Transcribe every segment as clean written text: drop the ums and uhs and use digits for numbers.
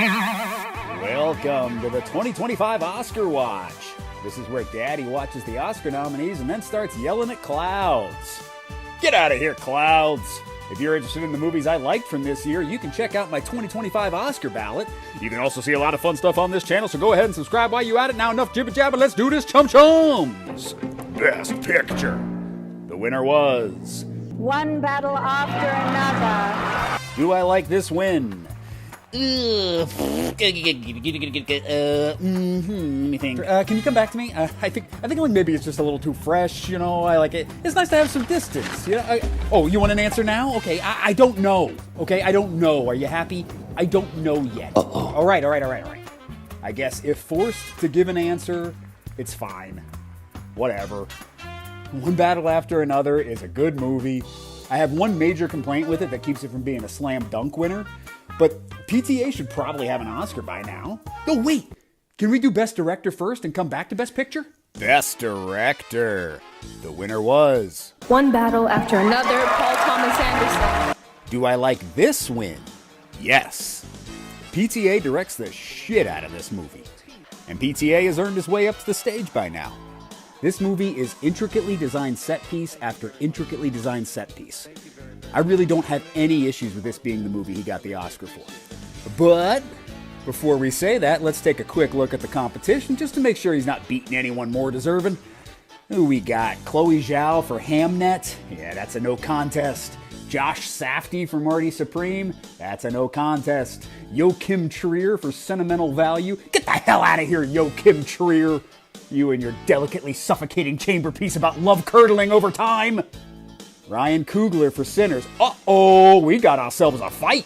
Welcome to the 2025 Oscar Watch. This is where Daddy watches the Oscar nominees and then starts yelling at clouds. Get out of here, clouds! If you're interested in the movies I liked from this year, you can check out my 2025 Oscar ballot. You can also see a lot of fun stuff on this channel, so go ahead and subscribe while you're at it. Now enough jibber jabber, let's do this, chum chums! Best Picture. The winner was... One battle after another. Do I like this win? Let me think. Can you come back to me? I think like maybe it's just a little too fresh. You know, I like it. It's nice to have some distance. You know. Oh, you want an answer now? Okay, I don't know. Okay, I don't know. Are you happy? I don't know yet. All right. I guess if forced to give an answer, it's fine. Whatever. One Battle After Another is a good movie. I have one major complaint with it that keeps it from being a slam dunk winner. But PTA should probably have an Oscar by now. Oh, wait! Can we do Best Director first and come back to Best Picture? Best Director. The winner was... One Battle After Another, Paul Thomas Anderson. Do I like this win? Yes. PTA directs the shit out of this movie. And PTA has earned his way up to the stage by now. This movie is intricately designed set piece after intricately designed set piece. I really don't have any issues with this being the movie he got the Oscar for. But before we say that, let's take a quick look at the competition just to make sure he's not beating anyone more deserving. Who we got? Chloe Zhao for Hamnet. Yeah, that's a no contest. Josh Safdie for Marty Supreme. That's a no contest. Joachim Trier for Sentimental Value. Get the hell out of here, Joachim Trier. You and your delicately suffocating chamber piece about love curdling over time. Ryan Coogler for Sinners. Uh-oh, we got ourselves a fight.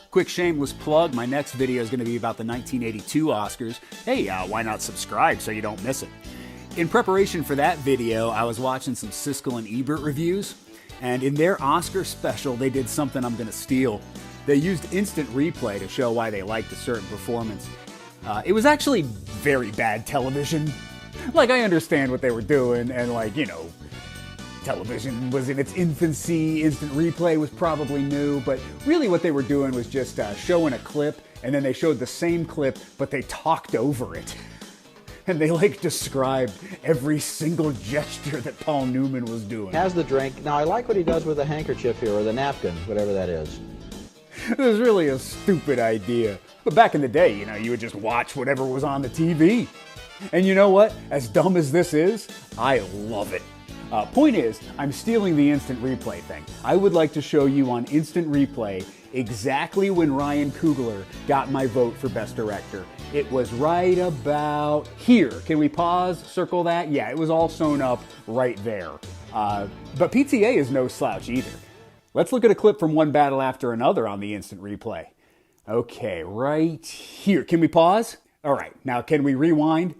Quick shameless plug, my next video is going to be about the 1982 Oscars. Hey, why not subscribe so you don't miss it? In preparation for that video, I was watching some Siskel and Ebert reviews, and in their Oscar special, they did something I'm going to steal. They used instant replay to show why they liked a certain performance. It was actually very bad television. Like, I understand what they were doing, and like, you know, television was in its infancy, instant replay was probably new, but really what they were doing was just showing a clip, and then they showed the same clip, but they talked over it. And they like described every single gesture that Paul Newman was doing. Has the drink. Now I like what he does with the handkerchief here, or the napkin, whatever that is. It was really a stupid idea. But back in the day, you know, you would just watch whatever was on the TV. And you know what? As dumb as this is, I love it. Point is, I'm stealing the instant replay thing. I would like to show you on instant replay exactly when Ryan Coogler got my vote for Best Director. It was right about here. Can we pause, circle that? Yeah, it was all sewn up right there. But PTA is no slouch either. Let's look at a clip from One Battle After Another on the instant replay. Okay, right here. Can we pause? All right, now can we rewind?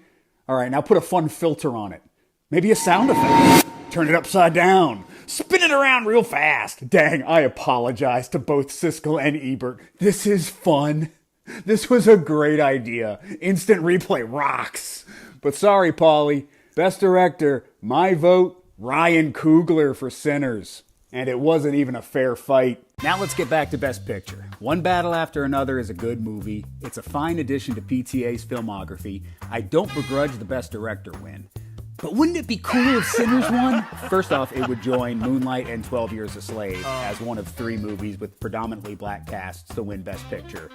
All right, now put a fun filter on it. Maybe a sound effect. Turn it upside down. Spin it around real fast. Dang, I apologize to both Siskel and Ebert. This is fun. This was a great idea. Instant replay rocks. But sorry, Paulie. Best Director, my vote, Ryan Coogler for Sinners. And it wasn't even a fair fight. Now let's get back to Best Picture. One Battle After Another is a good movie. It's a fine addition to PTA's filmography. I don't begrudge the Best Director win. But wouldn't it be cool if Sinners won? First off, it would join Moonlight and 12 Years a Slave as one of 3 movies with predominantly black casts to win Best Picture.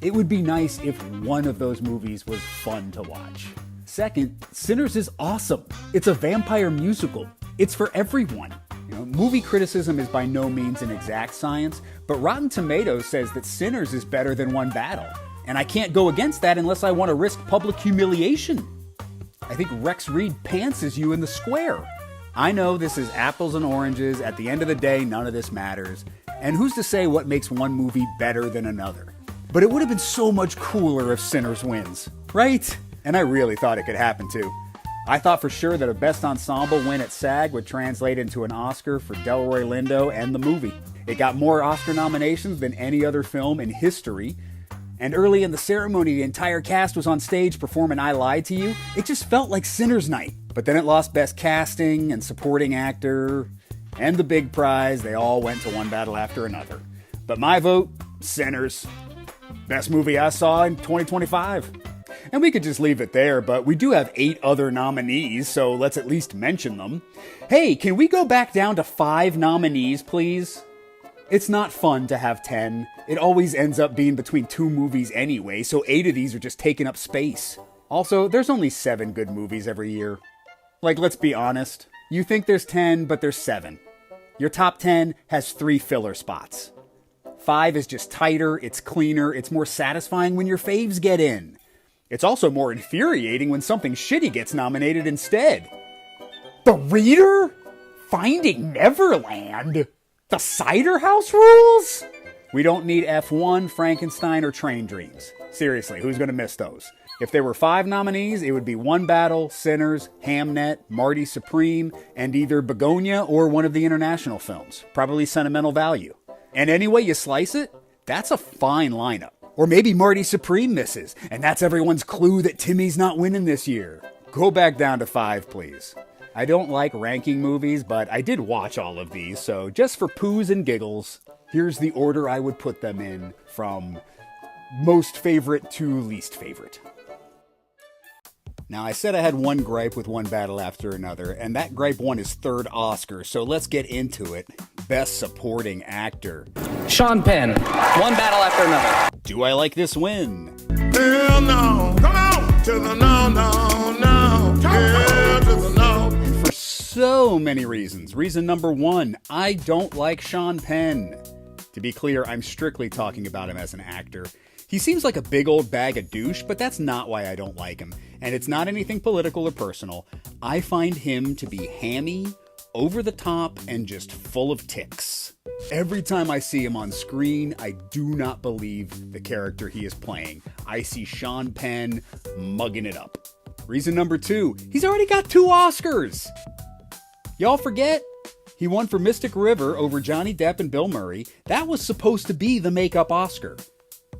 It would be nice if one of those movies was fun to watch. Second, Sinners is awesome. It's a vampire musical. It's for everyone. You know, movie criticism is by no means an exact science, but Rotten Tomatoes says that Sinners is better than One Battle. And I can't go against that unless I want to risk public humiliation. I think Rex Reed pantses you in the square. I know this is apples and oranges. At the end of the day, none of this matters. And who's to say what makes one movie better than another? But it would have been so much cooler if Sinners wins, right? And I really thought it could happen too. I thought for sure that a Best Ensemble win at SAG would translate into an Oscar for Delroy Lindo and the movie. It got more Oscar nominations than any other film in history. And early in the ceremony, the entire cast was on stage performing I Lied to You. It just felt like Sinners Night. But then it lost Best Casting and Supporting Actor. And the big prize, they all went to One Battle After Another. But my vote, Sinners. Best movie I saw in 2025. And we could just leave it there, but we do have 8 other nominees, so let's at least mention them. Hey, can we go back down to 5 nominees, please? It's not fun to have 10. It always ends up being between 2 movies anyway, so 8 of these are just taking up space. Also, there's only 7 good movies every year. Like, let's be honest. You think there's 10, but there's 7. Your top 10 has 3 filler spots. 5 is just tighter, it's cleaner, it's more satisfying when your faves get in. It's also more infuriating when something shitty gets nominated instead. The Reader? Finding Neverland? The Cider House Rules? We don't need F1, Frankenstein, or Train Dreams. Seriously, who's gonna miss those? If there were 5 nominees, it would be One Battle, Sinners, Hamnet, Marty Supreme, and either Bugonia or one of the international films. Probably Sentimental Value. And any way you slice it, that's a fine lineup. Or maybe Marty Supreme misses, and that's everyone's clue that Timmy's not winning this year. Go back down to 5, please. I don't like ranking movies, but I did watch all of these, so just for poos and giggles, here's the order I would put them in from most favorite to least favorite. Now, I said I had one gripe with One Battle After Another, and that gripe won his 3rd Oscar, so let's get into it. Best Supporting Actor. Sean Penn, One Battle After Another. Do I like this win? Hell no. Come on to the no, no, no. Hell to the no. For so many reasons. Reason number 1, I don't like Sean Penn. To be clear, I'm strictly talking about him as an actor. He seems like a big old bag of douche, but that's not why I don't like him. And it's not anything political or personal. I find him to be hammy, over the top, and just full of tics. Every time I see him on screen, I do not believe the character he is playing. I see Sean Penn mugging it up. Reason number 2, he's already got 2 Oscars! Y'all forget? He won for Mystic River over Johnny Depp and Bill Murray. That was supposed to be the makeup Oscar.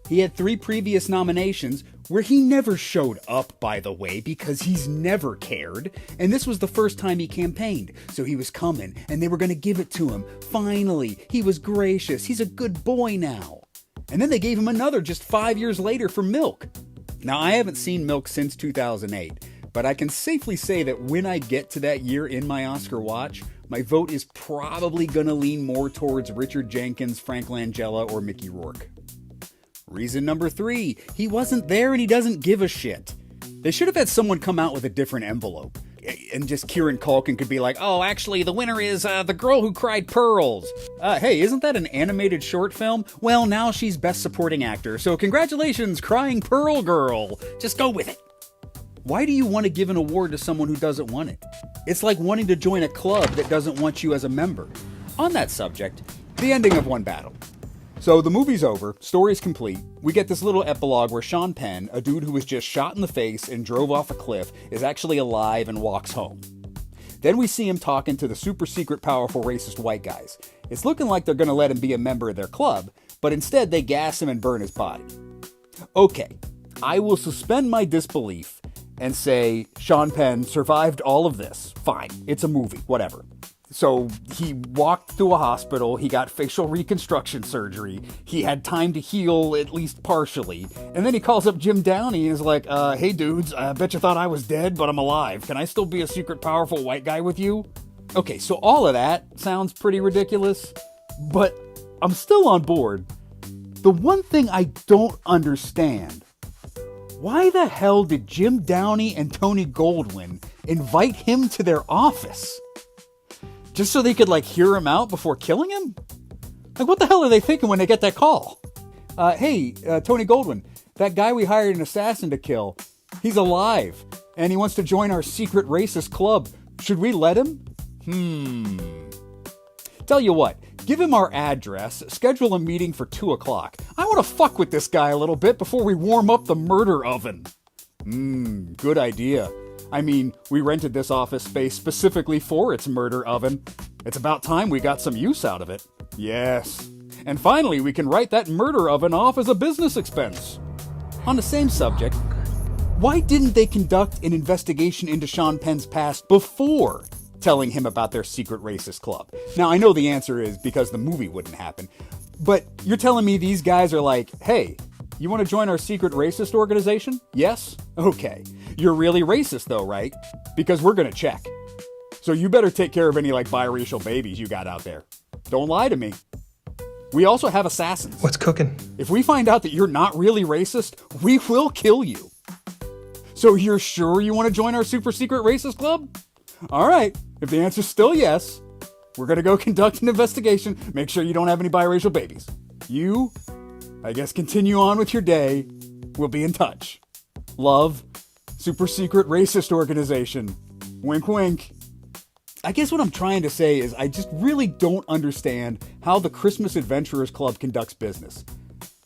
He had 3 previous nominations where he never showed up, by the way, because he's never cared. And this was the first time he campaigned, so he was coming, and they were going to give it to him. Finally, he was gracious. He's a good boy now. And then they gave him another just 5 years later for Milk. Now, I haven't seen Milk since 2008, but I can safely say that when I get to that year in my Oscar watch, my vote is probably going to lean more towards Richard Jenkins, Frank Langella, or Mickey Rourke. Reason number 3, he wasn't there and he doesn't give a shit. They should have had someone come out with a different envelope. And just Kieran Culkin could be like, oh, actually, the winner is The Girl Who Cried Pearls. Hey, isn't that an animated short film? Well, now she's Best Supporting Actor, so congratulations, Crying Pearl Girl. Just go with it. Why do you want to give an award to someone who doesn't want it? It's like wanting to join a club that doesn't want you as a member. On that subject, the ending of One Battle. So the movie's over, story's complete, we get this little epilogue where Sean Penn, a dude who was just shot in the face and drove off a cliff, is actually alive and walks home. Then we see him talking to the super secret powerful racist white guys. It's looking like they're gonna let him be a member of their club, but instead they gas him and burn his body. Okay, I will suspend my disbelief and say Sean Penn survived all of this. Fine, it's a movie, whatever. So he walked through a hospital, he got facial reconstruction surgery, he had time to heal at least partially, and then he calls up Jim Downey and is like, hey dudes, I bet you thought I was dead, but I'm alive. Can I still be a secret powerful white guy with you? Okay, so all of that sounds pretty ridiculous, but I'm still on board. The one thing I don't understand, why the hell did Jim Downey and Tony Goldwyn invite him to their office? Just so they could, hear him out before killing him? What the hell are they thinking when they get that call? Hey, Tony Goldwyn, that guy we hired an assassin to kill, he's alive, and he wants to join our secret racist club. Should we let him? Tell you what, give him our address, schedule a meeting for 2 o'clock. I want to fuck with this guy a little bit before we warm up the murder oven. Good idea. I mean, we rented this office space specifically for its murder oven. It's about time we got some use out of it. Yes. And finally, we can write that murder oven off as a business expense. On the same subject, why didn't they conduct an investigation into Sean Penn's past before telling him about their secret racist club? Now, I know the answer is because the movie wouldn't happen. But you're telling me these guys are like, hey, You want to join our secret racist organization? Yes? Okay. You're really racist though, right? Because we're gonna check. So you better take care of any biracial babies you got out there. Don't lie to me. We also have assassins. What's cooking? If we find out that you're not really racist, we will kill you. So you're sure you want to join our super secret racist club? All right. If the answer's still yes, we're going to go conduct an investigation. Make sure you don't have any biracial babies. You, I guess, continue on with your day. We'll be in touch. Love, super secret racist organization. Wink, wink. I guess what I'm trying to say is I just really don't understand how the Christmas Adventurers Club conducts business.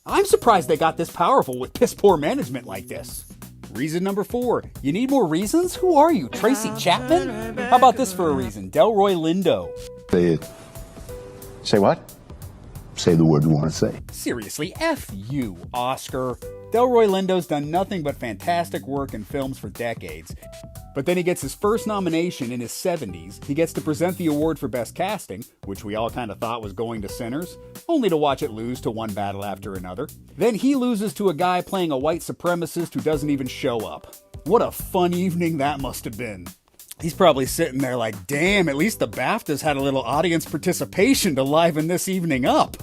I'm surprised they got this powerful with piss poor management like this. Reason number 4. You need more reasons? Who are you, Tracy Chapman? How about this for a reason? Delroy Lindo. Say it. Say what? Say the word you want to say. Seriously, F you, Oscar. Delroy Lindo's done nothing but fantastic work in films for decades. But then he gets his first nomination in his 70s. He gets to present the award for Best Casting, which we all kind of thought was going to Sinners, only to watch it lose to One Battle After Another. Then he loses to a guy playing a white supremacist who doesn't even show up. What a fun evening that must have been. He's probably sitting there like, damn, at least the BAFTAs had a little audience participation to liven this evening up.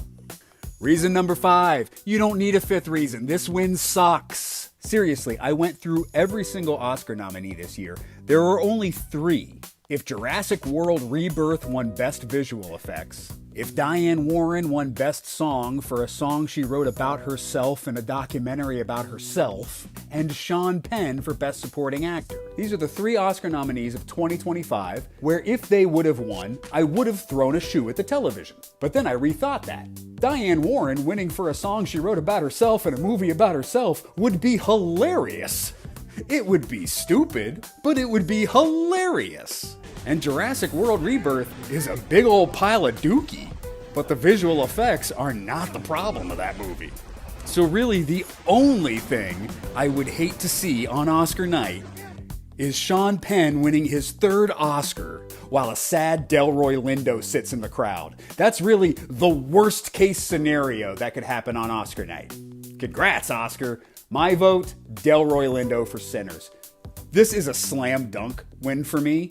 Reason number 5. You don't need a 5th reason. This win sucks. Seriously, I went through every single Oscar nominee this year. There were only 3. If Jurassic World Rebirth won Best Visual Effects, if Diane Warren won Best Song for a song she wrote about herself in a documentary about herself, and Sean Penn for Best Supporting Actor. These are the 3 Oscar nominees of 2025, where if they would have won, I would have thrown a shoe at the television. But then I rethought that. Diane Warren winning for a song she wrote about herself in a movie about herself would be hilarious. It would be stupid, but it would be hilarious. And Jurassic World Rebirth is a big old pile of dookie, but the visual effects are not the problem of that movie. So really, the only thing I would hate to see on Oscar night is Sean Penn winning his 3rd Oscar while a sad Delroy Lindo sits in the crowd. That's really the worst case scenario that could happen on Oscar night. Congrats, Oscar. My vote, Delroy Lindo for Sinners. This is a slam dunk win for me.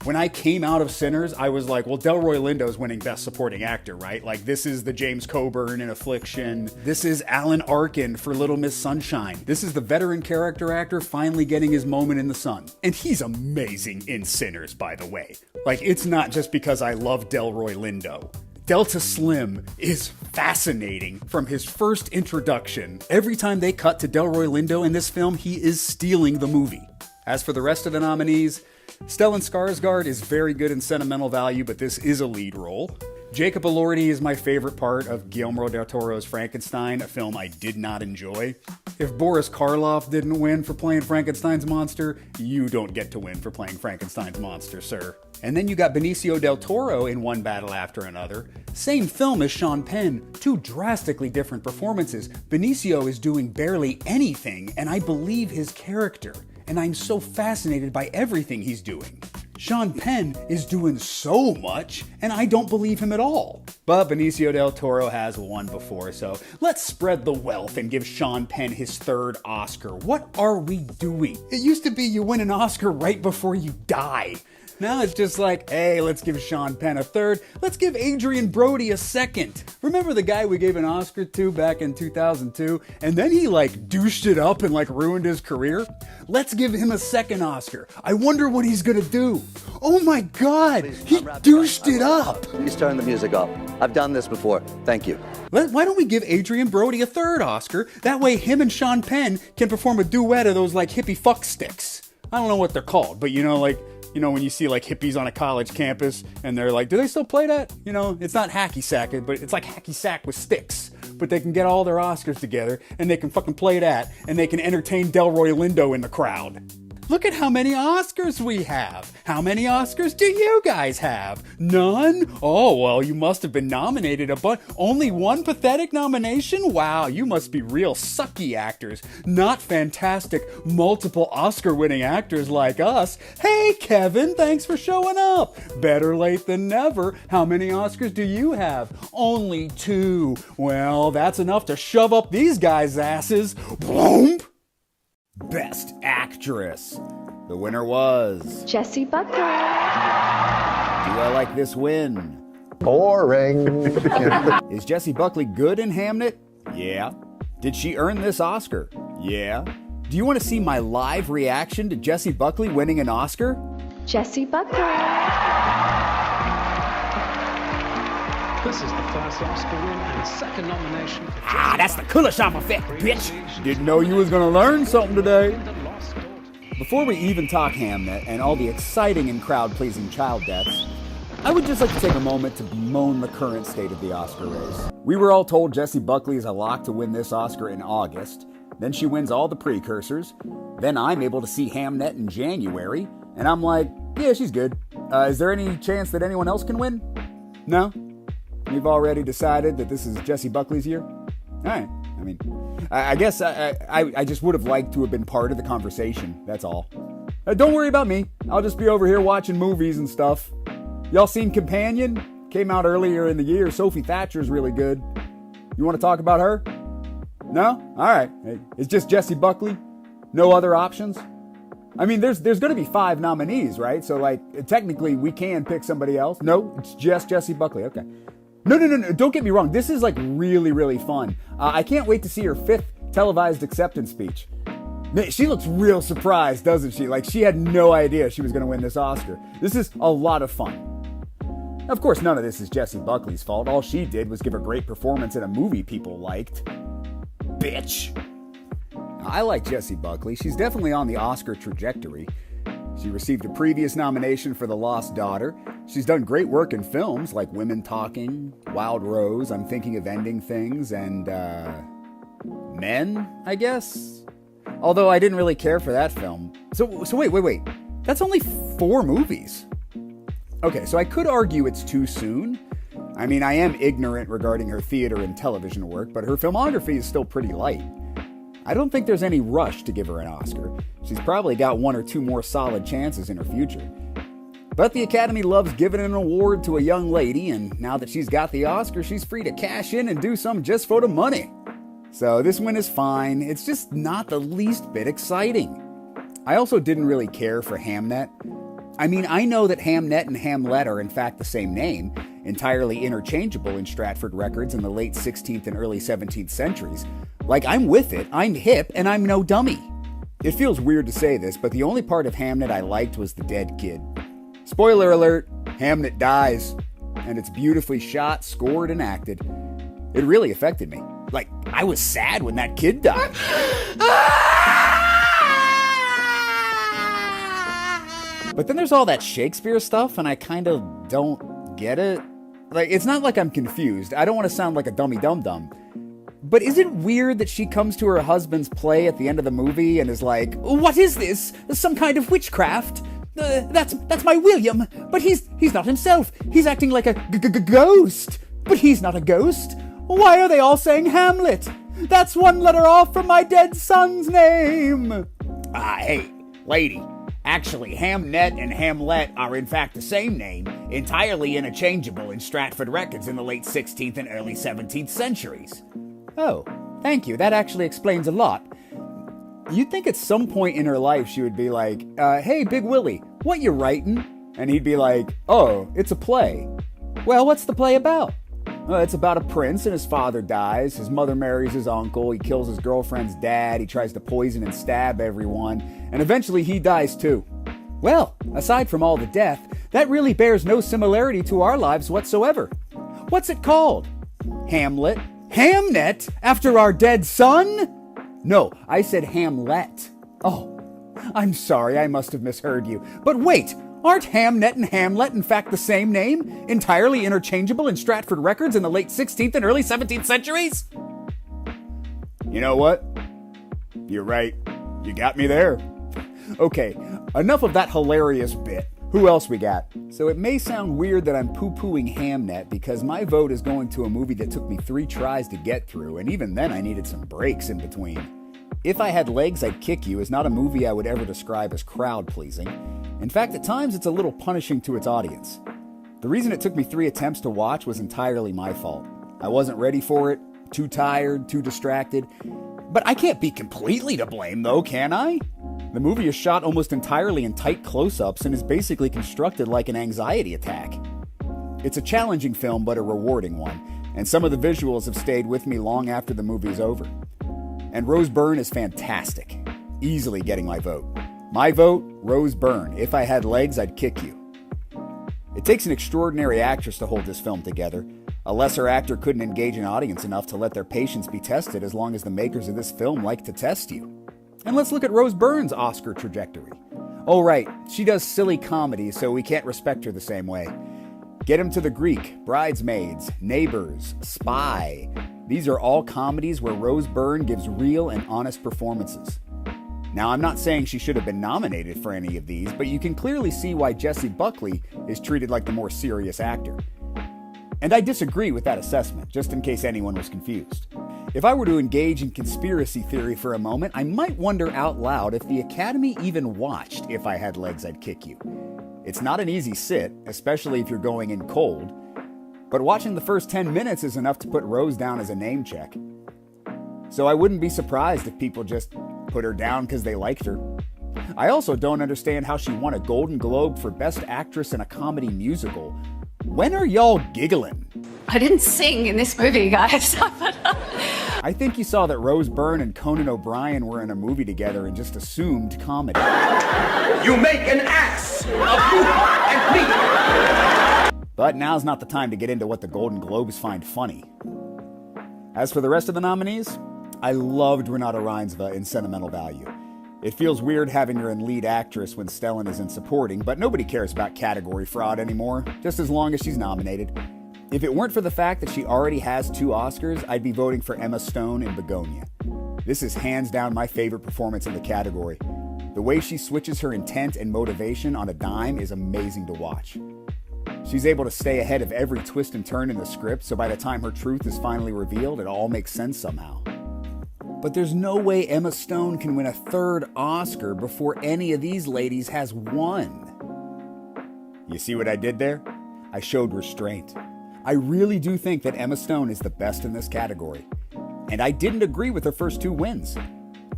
When I came out of Sinners, I was like, well, Delroy Lindo's winning Best Supporting Actor, right? Like, this is the James Coburn in Affliction. This is Alan Arkin for Little Miss Sunshine. This is the veteran character actor finally getting his moment in the sun. And he's amazing in Sinners, by the way. Like, it's not just because I love Delroy Lindo. Delta Slim is fascinating from his first introduction. Every time they cut to Delroy Lindo in this film, he is stealing the movie. As for the rest of the nominees, Stellan Skarsgård is very good in sentimental value, but this is a lead role. Jacob Elordi is my favorite part of Guillermo del Toro's Frankenstein, a film I did not enjoy. If Boris Karloff didn't win for playing Frankenstein's monster, you don't get to win for playing Frankenstein's monster, sir. And then you got Benicio del Toro in One Battle After Another. Same film as Sean Penn, 2 drastically different performances. Benicio is doing barely anything, and I believe his character. And I'm so fascinated by everything he's doing. Sean Penn is doing so much, and I don't believe him at all. But Benicio del Toro has won before, so let's spread the wealth and give Sean Penn his 3rd Oscar. What are we doing? It used to be you win an Oscar right before you die. Now it's just like, hey, let's give Sean Penn a 3rd. Let's give Adrian Brody a 2nd. Remember the guy we gave an Oscar to back in 2002? And then he douched it up and ruined his career? Let's give him a 2nd Oscar. I wonder what he's gonna do. Oh my God, he douched it up. Please turn the music off. I've done this before. Thank you. Why don't we give Adrian Brody a 3rd Oscar? That way him and Sean Penn can perform a duet of those hippie fuck sticks. I don't know what they're called, but when you see hippies on a college campus and they're like, do they still play that? It's not hacky sack, but it's like hacky sack with sticks. But they can get all their Oscars together and they can fucking play that and they can entertain Delroy Lindo in the crowd. Look at how many Oscars we have. How many Oscars do you guys have? None? Oh, well, you must have been nominated a bunch. Only one pathetic nomination? Wow, you must be real sucky actors, not fantastic multiple Oscar-winning actors like us. Hey, Kevin, thanks for showing up. Better late than never. How many Oscars do you have? Only 2. Well, that's enough to shove up these guys' asses. Boom! Best Actress. The winner was Jessie Buckley. Do I like this win? Boring. Is Jessie Buckley good in Hamnet? Yeah. Did she earn this Oscar? Yeah. Do you want to see my live reaction to Jessie Buckley winning an Oscar? Jessie Buckley. This is the first Oscar win and second nomination. That's the Kuleshov effect, bitch! Didn't know you was gonna learn something today. Before we even talk Hamnet and all the exciting and crowd-pleasing child deaths, I would just like to take a moment to bemoan the current state of the Oscar race. We were all told Jessie Buckley is a lock to win this Oscar in August, then she wins all the precursors, then I'm able to see Hamnet in January, and I'm like, yeah, she's good. Is there any chance that anyone else can win? No? We've already decided that this is Jessie Buckley's year? Alright, I mean, I guess I just would have liked to have been part of the conversation, that's all. Don't worry about me, I'll just be over here watching movies and stuff. Y'all seen Companion? Came out earlier in the year. Sophie Thatcher's really good. You want to talk about her? No? Alright, it's just Jessie Buckley? No other options? I mean, there's going to be 5 nominees, right? So, like, technically we can pick somebody else. No, it's just Jessie Buckley, okay. No, don't get me wrong. This is like really, really fun. I can't wait to see her 5th televised acceptance speech. She looks real surprised, doesn't she? Like she had no idea she was going to win this Oscar. This is a lot of fun. Of course, none of this is Jessie Buckley's fault. All she did was give a great performance in a movie people liked. Bitch. I like Jessie Buckley. She's definitely on the Oscar trajectory. She received a previous nomination for The Lost Daughter. She's done great work in films like Women Talking, Wild Rose, I'm Thinking of Ending Things, and, Men, I guess? Although I didn't really care for that film. So wait. That's only 4 movies. Okay, so I could argue it's too soon. I mean, I am ignorant regarding her theater and television work, but her filmography is still pretty light. I don't think there's any rush to give her an Oscar. She's probably got 1 or 2 more solid chances in her future. But the Academy loves giving an award to a young lady, and now that she's got the Oscar, she's free to cash in and do some just for the money. So this win is fine, it's just not the least bit exciting. I also didn't really care for Hamnet. I mean, I know that Hamnet and Hamlet are in fact the same name, entirely interchangeable in Stratford records in the late 16th and early 17th centuries. Like, I'm with it, I'm hip, and I'm no dummy. It feels weird to say this, but the only part of Hamnet I liked was the dead kid. Spoiler alert, Hamnet dies, and it's beautifully shot, scored, and acted. It really affected me. Like, I was sad when that kid died. But then there's all that Shakespeare stuff, and I kind of don't get it. Like, it's not like I'm confused. I don't want to sound like a dummy dum-dum. But is it weird that she comes to her husband's play at the end of the movie and is like, "What is this? Some kind of witchcraft? That's my William, but he's not himself. He's acting like a ghost, but he's not a ghost. Why are they all saying Hamlet? That's 1 letter off from my dead son's name." Hey, lady. Actually, Hamnet and Hamlet are in fact the same name, entirely interchangeable in Stratford records in the late 16th and early 17th centuries. Oh, thank you. That actually explains a lot. You'd think at some point in her life she would be like, "Hey, Big Willie, what you writing?" And he'd be like, "Oh, it's a play." "Well, what's the play about?" "It's about a prince and his father dies. His mother marries his uncle. He kills his girlfriend's dad. He tries to poison and stab everyone. And eventually he dies too." Well, aside from all the death, that really bears no similarity to our lives whatsoever. What's it called? Hamlet? Hamnet? After our dead son? No, I said Hamlet. Oh, I'm sorry, I must have misheard you. But wait, aren't Hamnet and Hamlet in fact the same name? Entirely interchangeable in Stratford records in the late 16th and early 17th centuries? You know what? You're right. You got me there. Okay, enough of that hilarious bit. Who else we got? So it may sound weird that I'm poo-pooing Hamnet because my vote is going to a movie that took me 3 tries to get through, and even then I needed some breaks in between. If I Had Legs, I'd Kick You is not a movie I would ever describe as crowd-pleasing. In fact, at times it's a little punishing to its audience. The reason it took me 3 attempts to watch was entirely my fault. I wasn't ready for it, too tired, too distracted. But I can't be completely to blame though, can I? The movie is shot almost entirely in tight close-ups and is basically constructed like an anxiety attack. It's a challenging film, but a rewarding one, and some of the visuals have stayed with me long after the movie is over. And Rose Byrne is fantastic, easily getting my vote. My vote, Rose Byrne. If I Had Legs, I'd Kick You. It takes an extraordinary actress to hold this film together. A lesser actor couldn't engage an audience enough to let their patience be tested as long as the makers of this film like to test you. And let's look at Rose Byrne's Oscar trajectory. Oh right, she does silly comedy, so we can't respect her the same way. Get Him to the Greek, Bridesmaids, Neighbors, Spy. These are all comedies where Rose Byrne gives real and honest performances. Now, I'm not saying she should have been nominated for any of these, but you can clearly see why Jessie Buckley is treated like the more serious actor. And I disagree with that assessment, just in case anyone was confused. If I were to engage in conspiracy theory for a moment, I might wonder out loud if the Academy even watched If I Had Legs, I'd Kick You. It's not an easy sit, especially if you're going in cold, but watching the first 10 minutes is enough to put Rose down as a name check. So I wouldn't be surprised if people just put her down because they liked her. I also don't understand how she won a Golden Globe for Best Actress in a Comedy Musical. When are y'all giggling? I didn't sing in this movie, guys. I think you saw that Rose Byrne and Conan O'Brien were in a movie together and just assumed comedy. You make an ass of you and me. But now's not the time to get into what the Golden Globes find funny. As for the rest of the nominees, I loved Renata Reinsva in Sentimental Value. It feels weird having her in lead actress when Stellan is in supporting, but nobody cares about category fraud anymore, just as long as she's nominated. If it weren't for the fact that she already has 2 Oscars, I'd be voting for Emma Stone in Bugonia. This is hands down my favorite performance in the category. The way she switches her intent and motivation on a dime is amazing to watch. She's able to stay ahead of every twist and turn in the script, so by the time her truth is finally revealed, it all makes sense somehow. But there's no way Emma Stone can win a 3rd Oscar before any of these ladies has won. You see what I did there? I showed restraint. I really do think that Emma Stone is the best in this category. And I didn't agree with her first 2 wins.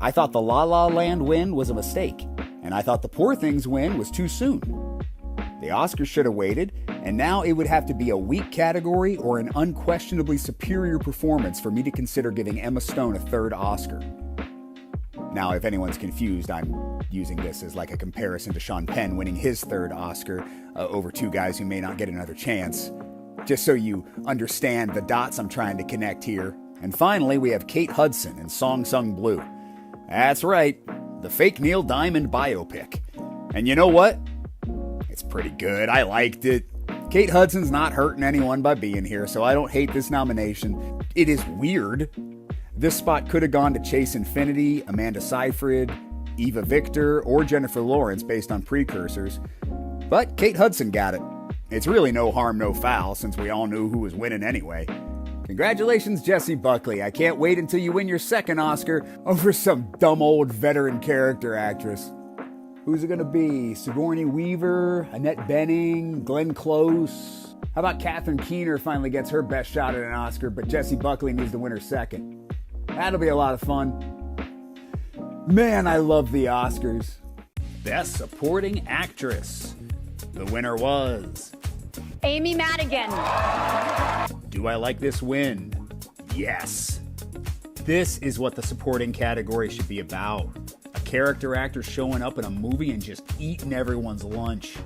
I thought the La La Land win was a mistake, and I thought the Poor Things win was too soon. The Oscars should have waited, and now it would have to be a weak category or an unquestionably superior performance for me to consider giving Emma Stone a 3rd Oscar. Now, if anyone's confused, I'm using this as like a comparison to Sean Penn winning his 3rd Oscar over 2 guys who may not get another chance. Just so you understand the dots I'm trying to connect here. And finally, we have Kate Hudson in Song Sung Blue. That's right, the fake Neil Diamond biopic. And you know what? It's pretty good. I liked it. Kate Hudson's not hurting anyone by being here, so I don't hate this nomination. It is weird. This spot could have gone to Chase Infinity, Amanda Seyfried, Eva Victor, or Jennifer Lawrence based on precursors. But Kate Hudson got it. It's really no harm, no foul, since we all knew who was winning anyway. Congratulations, Jessie Buckley. I can't wait until you win your 2nd Oscar over some dumb old veteran character actress. Who's it gonna be? Sigourney Weaver, Annette Bening, Glenn Close? How about Catherine Keener finally gets her best shot at an Oscar, but Jessie Buckley needs to win her 2nd? That'll be a lot of fun. Man, I love the Oscars. Best Supporting Actress. The winner was... Amy Madigan. Do I like this win? Yes. This is what the supporting category should be about. A character actor showing up in a movie and just eating everyone's lunch.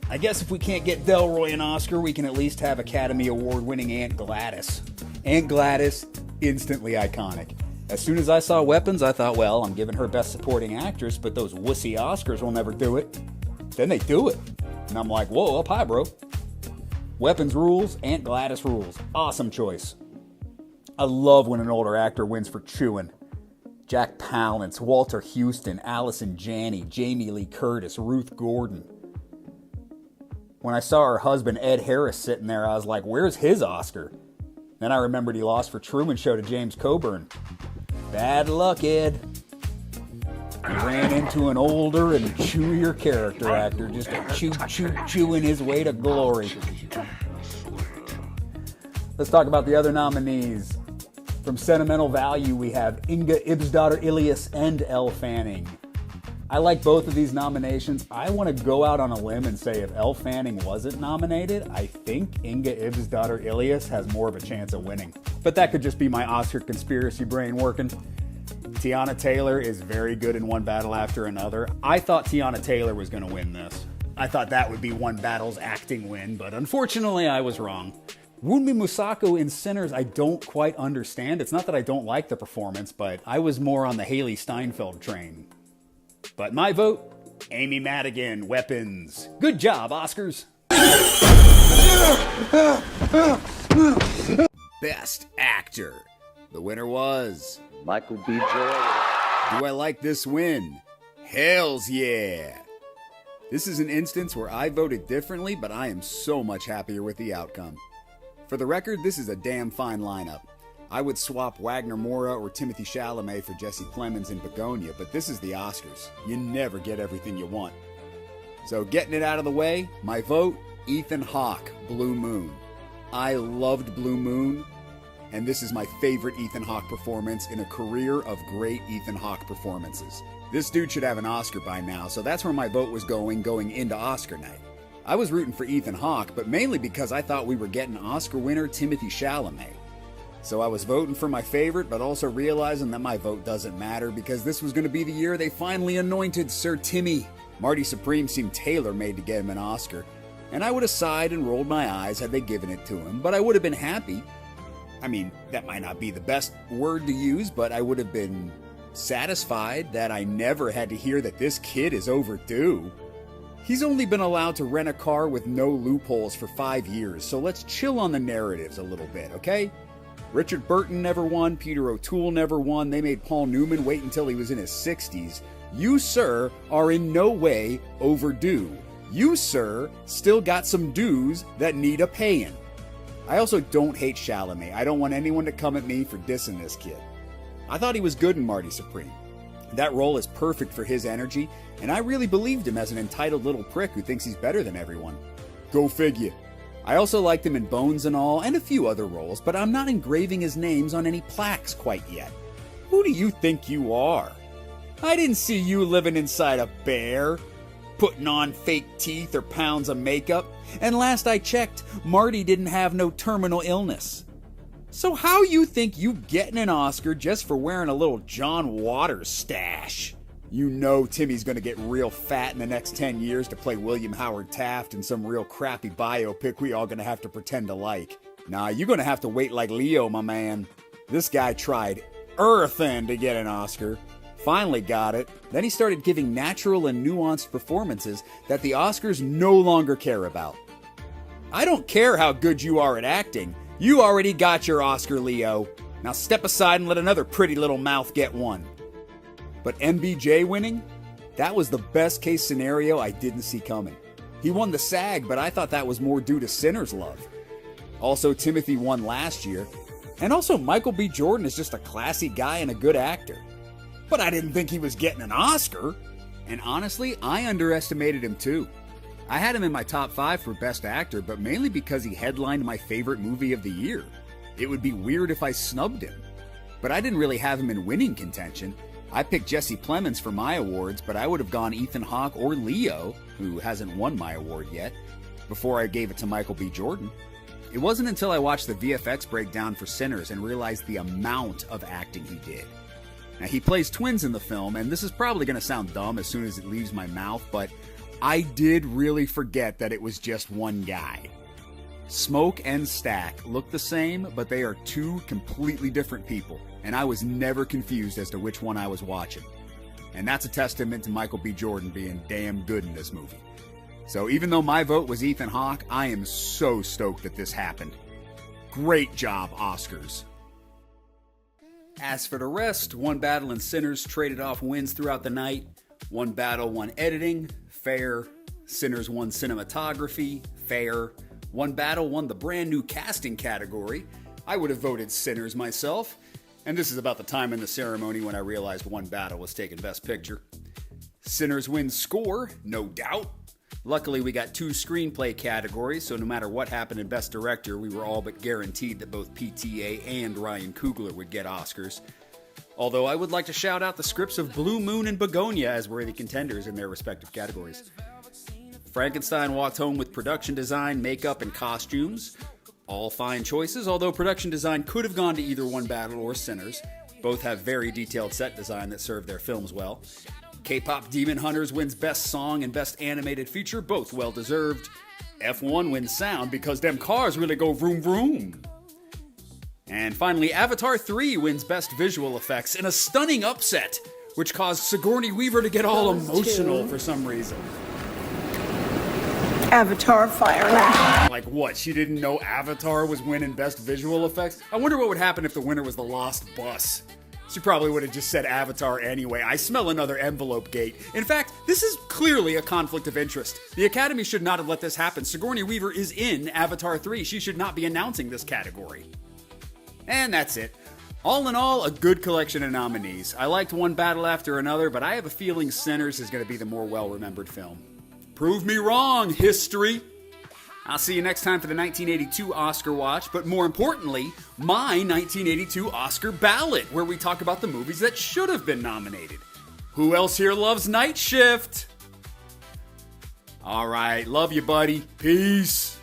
I guess if we can't get Delroy an Oscar, we can at least have Academy Award-winning Aunt Gladys. Aunt Gladys, instantly iconic. As soon as I saw Weapons, I thought, well, I'm giving her Best Supporting Actress, but those wussy Oscars will never do it. Then they do it. And I'm like, whoa, up high, bro. Weapons rules, Aunt Gladys rules. Awesome choice. I love when an older actor wins for chewing. Jack Palance, Walter Houston, Allison Janney, Jamie Lee Curtis, Ruth Gordon. When I saw her husband Ed Harris sitting there, I was like, where's his Oscar? Then I remembered he lost for Truman Show to James Coburn. Bad luck, Ed. He ran into an older and chewier character actor, just chewing his way to glory. Let's talk about the other nominees. From Sentimental Value, we have Inga Ibsdottir Ilias and Elle Fanning. I like both of these nominations. I want to go out on a limb and say if Elle Fanning wasn't nominated, I think Inga Ibsdottir Ilias has more of a chance of winning. But that could just be my Oscar conspiracy brain working. Tiana Taylor is very good in One Battle After Another. I thought Tiana Taylor was going to win this. I thought that would be One Battle's acting win, but unfortunately I was wrong. Wunmi Mosaku in Sinners, I don't quite understand. It's not that I don't like the performance, but I was more on the Haley Steinfeld train. But my vote, Amy Madigan, Weapons. Good job, Oscars. Best Actor. The winner was Michael B. Jordan. Do I like this win? Hells yeah. This is an instance where I voted differently, but I am so much happier with the outcome. For the record, this is a damn fine lineup. I would swap Wagner Moura or Timothée Chalamet for Jesse Plemons in Bugonia, but this is the Oscars. You never get everything you want. So getting it out of the way, my vote, Ethan Hawke, Blue Moon. I loved Blue Moon, and this is my favorite Ethan Hawke performance in a career of great Ethan Hawke performances. This dude should have an Oscar by now, so that's where my vote was going into Oscar night. I was rooting for Ethan Hawke, but mainly because I thought we were getting Oscar winner Timothée Chalamet. So I was voting for my favorite, but also realizing that my vote doesn't matter because this was going to be the year they finally anointed Sir Timmy. Marty Supreme seemed tailor-made to get him an Oscar, and I would have sighed and rolled my eyes had they given it to him, but I would have been happy. I mean, that might not be the best word to use, but I would have been satisfied that I never had to hear that this kid is overdue. He's only been allowed to rent a car with no loopholes for 5 years, so let's chill on the narratives a little bit, okay? Richard Burton never won, Peter O'Toole never won, they made Paul Newman wait until he was in his 60s. You, sir, are in no way overdue. You, sir, still got some dues that need a paying. I also don't hate Chalamet. I don't want anyone to come at me for dissing this kid. I thought he was good in Marty Supreme. That role is perfect for his energy, and I really believed him as an entitled little prick who thinks he's better than everyone. Go figure. I also liked him in Bones and All, and a few other roles, but I'm not engraving his names on any plaques quite yet. Who do you think you are? I didn't see you living inside a bear, putting on fake teeth or pounds of makeup, and last I checked, Marty didn't have no terminal illness. So how you think you getting an Oscar just for wearing a little John Waters stash? You know Timmy's gonna get real fat in the next 10 years to play William Howard Taft in some real crappy biopic we all gonna have to pretend to like. Nah, you gonna have to wait like Leo, my man. This guy tried everything to get an Oscar. Finally got it. Then he started giving natural and nuanced performances that the Oscars no longer care about. I don't care how good you are at acting. You already got your Oscar, Leo. Now step aside and let another pretty little mouth get one. But MBJ winning? That was the best case scenario I didn't see coming. He won the SAG, but I thought that was more due to Sinners love. Also, Timothy won last year. And also, Michael B. Jordan is just a classy guy and a good actor. But I didn't think he was getting an Oscar. And honestly, I underestimated him too. I had him in my top 5 for Best Actor, but mainly because he headlined my favorite movie of the year. It would be weird if I snubbed him. But I didn't really have him in winning contention. I picked Jesse Plemons for my awards, but I would have gone Ethan Hawke or Leo, who hasn't won my award yet, before I gave it to Michael B. Jordan. It wasn't until I watched the VFX breakdown for Sinners and realized the amount of acting he did. Now, he plays twins in the film, and this is probably going to sound dumb as soon as it leaves my mouth, but I did really forget that it was just one guy. Smoke and Stack look the same, but they are two completely different people, and I was never confused as to which one I was watching. And that's a testament to Michael B. Jordan being damn good in this movie. So even though my vote was Ethan Hawke, I am so stoked that this happened. Great job, Oscars. As for the rest, One Battle and Sinners traded off wins throughout the night. One Battle won editing, fair. Sinners won cinematography, fair. One Battle won the brand new casting category. I would have voted Sinners myself. And this is about the time in the ceremony when I realized One Battle was taking Best Picture. Sinners wins score, no doubt. Luckily, we got 2 screenplay categories, so no matter what happened in Best Director, we were all but guaranteed that both PTA and Ryan Coogler would get Oscars. Although I would like to shout out the scripts of Blue Moon and Bugonia as worthy contenders in their respective categories. Frankenstein walked home with production design, makeup, and costumes. All fine choices, although production design could have gone to either One Battle or Sinners. Both have very detailed set design that serve their films well. K-pop Demon Hunters wins Best Song and Best Animated Feature, both well deserved. F1 wins Sound because them cars really go vroom vroom. And finally, Avatar 3 wins Best Visual Effects in a stunning upset, which caused Sigourney Weaver to get all emotional for some reason. Avatar Fire now. Like what, she didn't know Avatar was winning Best Visual Effects? I wonder what would happen if the winner was The Lost Bus. She probably would have just said Avatar anyway. I smell another envelope gate. In fact, this is clearly a conflict of interest. The Academy should not have let this happen. Sigourney Weaver is in Avatar 3. She should not be announcing this category. And that's it. All in all, a good collection of nominees. I liked One Battle After Another, but I have a feeling Sinners is going to be the more well-remembered film. Prove me wrong, history! I'll see you next time for the 1982 Oscar Watch, but more importantly, my 1982 Oscar Ballot, where we talk about the movies that should have been nominated. Who else here loves Night Shift? Alright, love you, buddy. Peace.